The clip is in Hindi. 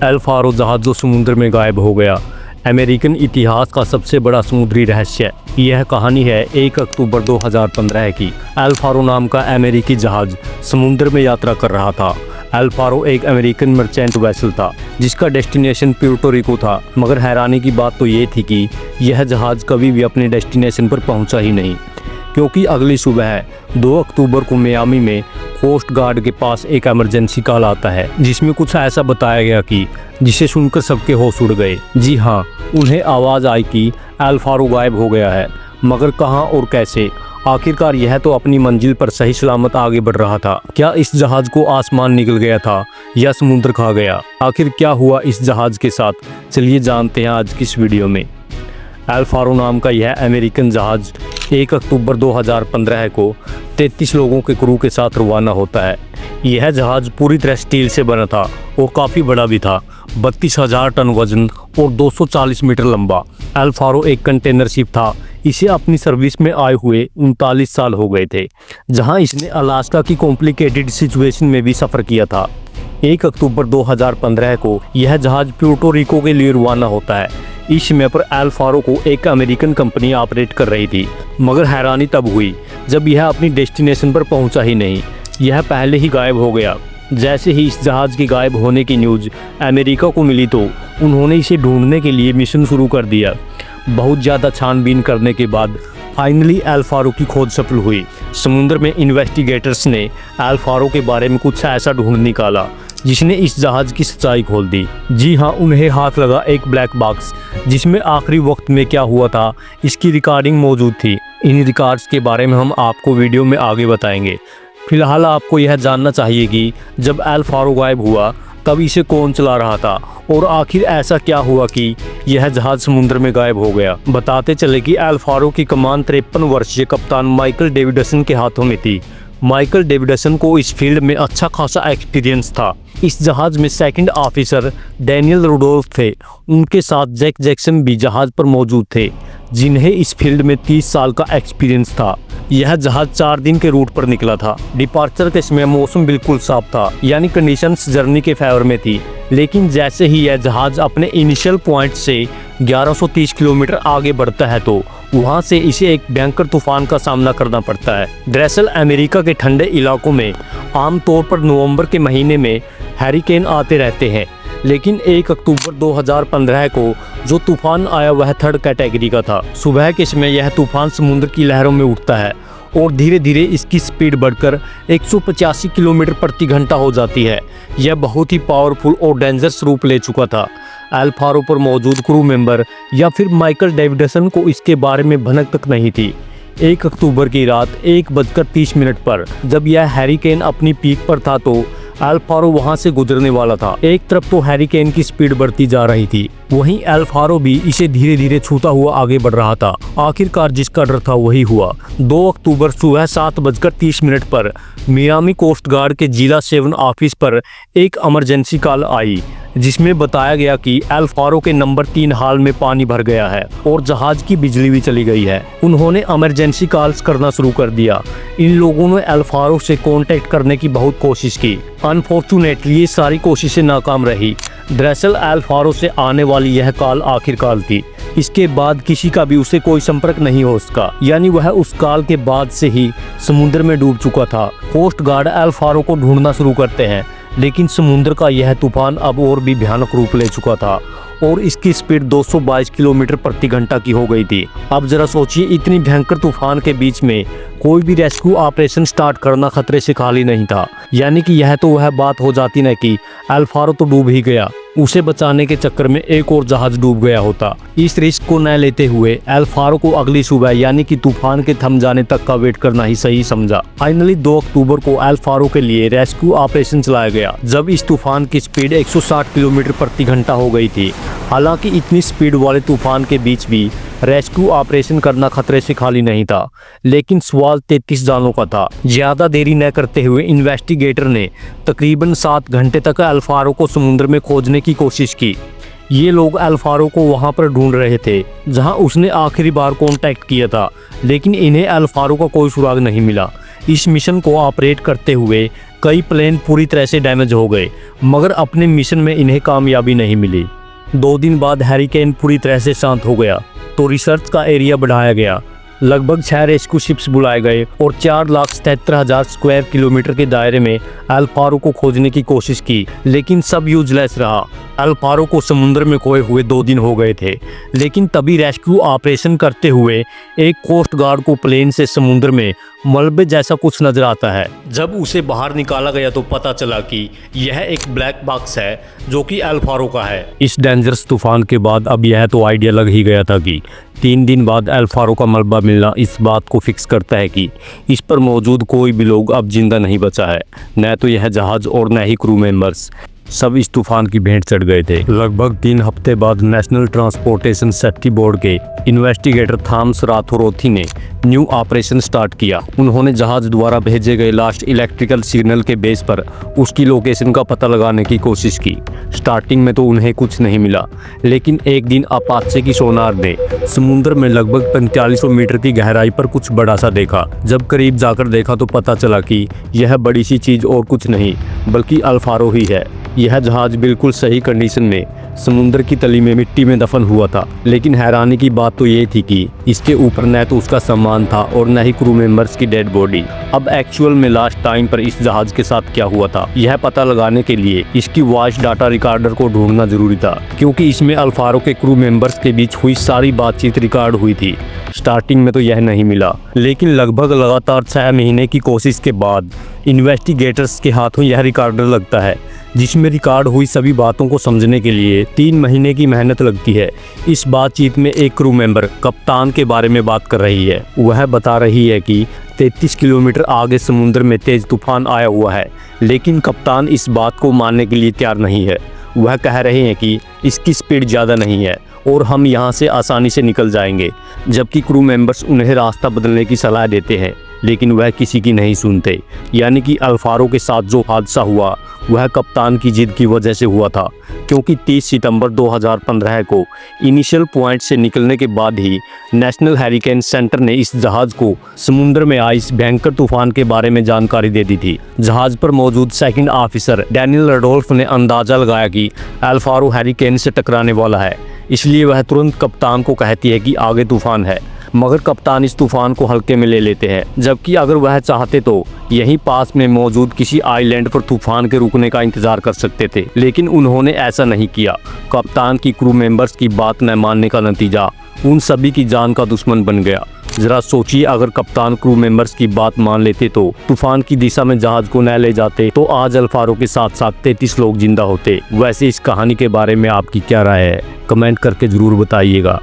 एल फारो जहाज जो समुद्र में गायब हो गया। अमेरिकन इतिहास का सबसे बड़ा समुद्री रहस्य। यह कहानी है 1 अक्टूबर 2015 की। एल फारो नाम का अमेरिकी जहाज समुद्र में यात्रा कर रहा था। एल फारो एक अमेरिकन मर्चेंट वेसल था जिसका डेस्टिनेशन प्यूर्टो रिको था। मगर हैरानी की बात तो ये थी कि यह जहाज कभी भी अपने डेस्टिनेशन पर पहुंचा ही नहीं, क्योंकि अगली सुबह 2 अक्टूबर को मियामी में कोस्ट गार्ड के पास एक इमरजेंसी कॉल आता है जिसमें कुछ ऐसा बताया गया कि जिसे सुनकर सबके होश उड़ गए। जी हाँ, उन्हें आवाज़ आई कि एल फारो गायब हो गया है, मगर कहाँ और कैसे। आखिरकार यह तो अपनी मंजिल पर सही सलामत आगे बढ़ रहा था। क्या इस जहाज को आसमान निकल गया था या समुद्र खा गया? आखिर क्या हुआ इस जहाज के साथ, चलिए जानते हैं आज की इस वीडियो में। एल फारो नाम का यह अमेरिकन जहाज 1 अक्टूबर 2015 को 33 लोगों के क्रू के साथ रवाना होता है। यह जहाज पूरी तरह स्टील से बना था और काफ़ी बड़ा भी था। 32,000 टन वजन और 240 मीटर लंबा। एल फारो एक कंटेनर शिप था। इसे अपनी सर्विस में आए हुए 39 साल हो गए थे, जहां इसने अलास्का की कॉम्प्लिकेटेड सिचुएशन में भी सफ़र किया था। 1 अक्टूबर 2015 को यह जहाज प्यूर्टो रिको के लिए रवाना होता है। इस समय पर एल फारो को एक अमेरिकन कंपनी ऑपरेट कर रही थी, मगर हैरानी तब हुई जब यह अपनी डेस्टिनेशन पर पहुंचा ही नहीं। यह पहले ही गायब हो गया। जैसे ही इस जहाज के गायब होने की न्यूज़ अमेरिका को मिली तो उन्होंने इसे ढूंढने के लिए मिशन शुरू कर दिया। बहुत ज़्यादा छानबीन करने के बाद फाइनली एल फारो की खोज सफल हुई। समुद्र में इन्वेस्टिगेटर्स ने एल फारो के बारे में कुछ ऐसा ढूंढ निकाला जिसने इस जहाज की सच्चाई खोल दी। जी हाँ, उन्हें हाथ लगा एक ब्लैक बॉक्स जिसमें आखिरी वक्त में क्या हुआ था इसकी रिकॉर्डिंग मौजूद थी। इन रिकॉर्ड्स के बारे में हम आपको वीडियो में आगे बताएंगे। फिलहाल आपको यह जानना चाहिए कि जब एल फारो गायब हुआ तब इसे कौन चला रहा था और आखिर ऐसा क्या हुआ कि यह जहाज समुद्र में गायब हो गया। बताते चले कि एल फारो की कमान 53 वर्षीय कप्तान माइकल डेविडसन के हाथों में थी। माइकल डेविडसन को इस फील्ड में अच्छा खासा एक्सपीरियंस था। इस जहाज में सेकंड ऑफिसर डैनियल रुडोल्फ थे। उनके साथ जैक जैक्सन भी जहाज पर मौजूद थे, जिन्हें इस फील्ड में 30 साल का एक्सपीरियंस था। यह जहाज 4 दिन के रूट पर निकला था। डिपार्चर के समय मौसम बिल्कुल साफ था, यानी कंडीशंस जर्नी के फेवर में थी। लेकिन जैसे ही यह जहाज अपने इनिशियल पॉइंट से 1130 किलोमीटर आगे बढ़ता है तो वहां से इसे एक भयंकर तूफान का सामना करना पड़ता है। दरअसल अमेरिका के ठंडे इलाकों में आमतौर पर नवंबर के महीने में हैरिकेन आते रहते हैं, लेकिन 1 अक्टूबर 2015 को जो तूफान आया वह 3rd कैटेगरी का था। सुबह के समय यह तूफान समुद्र की लहरों में उठता है और धीरे धीरे इसकी स्पीड बढ़कर 185 किलोमीटर प्रति घंटा हो जाती है। यह बहुत ही पावरफुल और डेंजरस रूप ले चुका था। एल फारो पर मौजूद क्रू मेंबर या फिर माइकल डेविडसन को इसके बारे में भनक तक नहीं थी। 1 अक्टूबर की रात 1:30 पर जब यह हैरिकेन अपनी पीक पर था तो एल फारो वहां से गुजरने वाला था। एक तरफ तो हैरिकेन की स्पीड बढ़ती जा रही थी, वहीं एल फारो भी इसे धीरे धीरे छूता हुआ आगे बढ़ रहा था। आखिरकार जिसका डर था वही हुआ। 2 अक्टूबर सुबह 7:30 पर मियामी कोस्ट गार्ड के जिला 7 ऑफिस पर एक इमरजेंसी कॉल आई जिसमें बताया गया कि एल फारो के नंबर 3 हाल में पानी भर गया है और जहाज की बिजली भी चली गई है। उन्होंने इमरजेंसी कॉल्स करना शुरू कर दिया। इन लोगों ने एल फारो से कांटेक्ट करने की बहुत कोशिश की। अनफॉर्चुनेटली ये सारी कोशिशें नाकाम रही। दरअसल एल फारो से आने वाली यह कॉल आखिर कॉल थी। इसके बाद किसी का भी उसे कोई संपर्क नहीं हो सका, यानी वह उस कॉल के बाद से ही समुद्र में डूब चुका था। कोस्ट गार्ड एल फारो को ढूंढना शुरू करते हैं, लेकिन समुद्र का यह तूफान अब और भी भयानक रूप ले चुका था और इसकी स्पीड 222 किलोमीटर प्रति घंटा की हो गई थी। अब जरा सोचिए, इतनी भयंकर तूफान के बीच में कोई भी रेस्क्यू ऑपरेशन स्टार्ट करना खतरे से खाली नहीं था। यानी कि यह तो वह बात हो जाती न कि एल फारो तो डूब ही गया, उसे बचाने के चक्कर में एक और जहाज डूब गया होता। इस रिस्क को न लेते हुए एल फारो को अगली सुबह यानी कि तूफान के थम जाने तक का वेट करना ही सही समझा। फाइनली 2 अक्टूबर को एल फारो के लिए रेस्क्यू ऑपरेशन चलाया गया जब इस तूफान की स्पीड 160 किलोमीटर प्रति घंटा हो गई थी। हालांकि इतनी स्पीड वाले तूफान के बीच भी रेस्क्यू ऑपरेशन करना खतरे से खाली नहीं था, लेकिन सवाल 33 जानों का था। ज्यादा देरी न करते हुए इन्वेस्टिगेटर ने तकरीबन 7 घंटे तक एल फारो को समुद्र में खोजने की कोशिश की। ये लोग एल फारो को वहां पर ढूंढ रहे थे जहां उसने आखिरी बार कांटेक्ट किया था, लेकिन इन्हें एल फारो का कोई सुराग नहीं मिला। इस मिशन को ऑपरेट करते हुए कई प्लेन पूरी तरह से डैमेज हो गए, मगर अपने मिशन में इन्हें कामयाबी नहीं मिली। 2 दिन बाद हैरिकेन पूरी तरह से शांत हो गया तो रिसर्च का एरिया बढ़ाया गया। लगभग 6 रेस्क्यू शिप्स बुलाए गए और 4,77,000 स्क्वायर किलोमीटर के दायरे में एल फारो को खोजने की कोशिश की, लेकिन सब यूजलेस रहा। एल फारो को समुद्र में खोए हुए 2 दिन हो गए थे, लेकिन तभी रेस्क्यू ऑपरेशन करते हुए एक कोस्ट गार्ड को प्लेन से समुद्र में मलबे जैसा कुछ नजर आता है। जब उसे बाहर निकाला गया तो पता चला कि यह एक ब्लैक बॉक्स है जो कि एल फारो का है। इस डेंजरस तूफान के बाद अब यह तो आइडिया लग ही गया था कि 3 दिन बाद एल फारो का मलबा मिलना इस बात को फिक्स करता है कि इस पर मौजूद कोई भी लोग अब जिंदा नहीं बचा है, न तो यह जहाज और न ही क्रू मेंबर्स। सब इस तूफान की भेंट चढ़ गए थे। लगभग 3 हफ्ते बाद नेशनल ट्रांसपोर्टेशन सेफ्टी बोर्ड के इन्वेस्टिगेटर थॉमस राथोरोथी ने न्यू ऑपरेशन स्टार्ट किया। उन्होंने जहाज द्वारा भेजे गए लास्ट इलेक्ट्रिकल सिग्नल के बेस पर उसकी लोकेशन का पता लगाने की कोशिश की। स्टार्टिंग में तो उन्हें कुछ नहीं मिला, लेकिन एक दिन अपाचे की सोनार ने समुद्र में लगभग 4500 मीटर की गहराई पर कुछ बड़ा सा देखा। जब करीब जाकर देखा तो पता चला कि यह बड़ी सी चीज और कुछ नहीं बल्कि एल फारो ही है। यह जहाज बिल्कुल सही कंडीशन में समुद्र की तली में मिट्टी में दफन हुआ था, लेकिन हैरानी की बात तो ये थी कि इसके ऊपर न तो उसका सामान था और न ही क्रू मेंबर्स की डेड बॉडी। अब एक्चुअल में लास्ट टाइम पर इस जहाज के साथ क्या हुआ था, यह पता लगाने के लिए इसकी वॉइस डाटा रिकॉर्डर को ढूंढना जरूरी था, क्योंकि इसमें एल फारो के क्रू मेंबर्स के बीच हुई सारी बातचीत रिकॉर्ड हुई थी। स्टार्टिंग में तो यह नहीं मिला, लेकिन लगभग लगातार 6 महीने की कोशिश के बाद इन्वेस्टिगेटर्स के हाथों यह रिकॉर्डर लगता है, जिसमें रिकॉर्ड हुई सभी बातों को समझने के लिए 3 महीने की मेहनत लगती है। इस बातचीत में एक क्रू मेंबर कप्तान के बारे में बात कर रही है। वह बता रही है कि 33 किलोमीटर आगे समुद्र में तेज तूफान आया हुआ है, लेकिन कप्तान इस बात को मानने के लिए तैयार नहीं है। वह कह रहे हैं कि इसकी स्पीड ज़्यादा नहीं है और हम यहाँ से आसानी से निकल जाएंगे, जबकि क्रू मेंबर्स उन्हें रास्ता बदलने की सलाह देते हैं, लेकिन वह किसी की नहीं सुनते। यानी कि एल फारो के साथ जो हादसा हुआ वह कप्तान की जिद की वजह से हुआ था, क्योंकि 30 सितंबर 2015 को इनिशियल पॉइंट से निकलने के बाद ही नेशनल हैरिकेन सेंटर ने इस जहाज को समुद्र में आई इस भयंकर तूफान के बारे में जानकारी दे दी थी। जहाज पर मौजूद सेकंड ऑफिसर डैनियल रडोल्फ ने अंदाजा लगाया कि एल फारो हैरिकेन से टकराने वाला है, इसलिए वह तुरंत कप्तान को कहती है कि आगे तूफान है। मगर कप्तान इस तूफान को हल्के में ले लेते हैं, जबकि अगर वह चाहते तो यहीं पास में मौजूद किसी आइलैंड पर तूफान के रुकने का इंतजार कर सकते थे, लेकिन उन्होंने ऐसा नहीं किया। कप्तान की क्रू मेंबर्स की बात न मानने का नतीजा उन सभी की जान का दुश्मन बन गया। जरा सोचिए, अगर कप्तान क्रू मेंबर्स की बात मान लेते तो तूफान की दिशा में जहाज को न ले जाते तो आज एल फारो के साथ साथ 33 लोग जिंदा होते। वैसे इस कहानी के बारे में आपकी क्या राय है, कमेंट करके जरूर बताइएगा।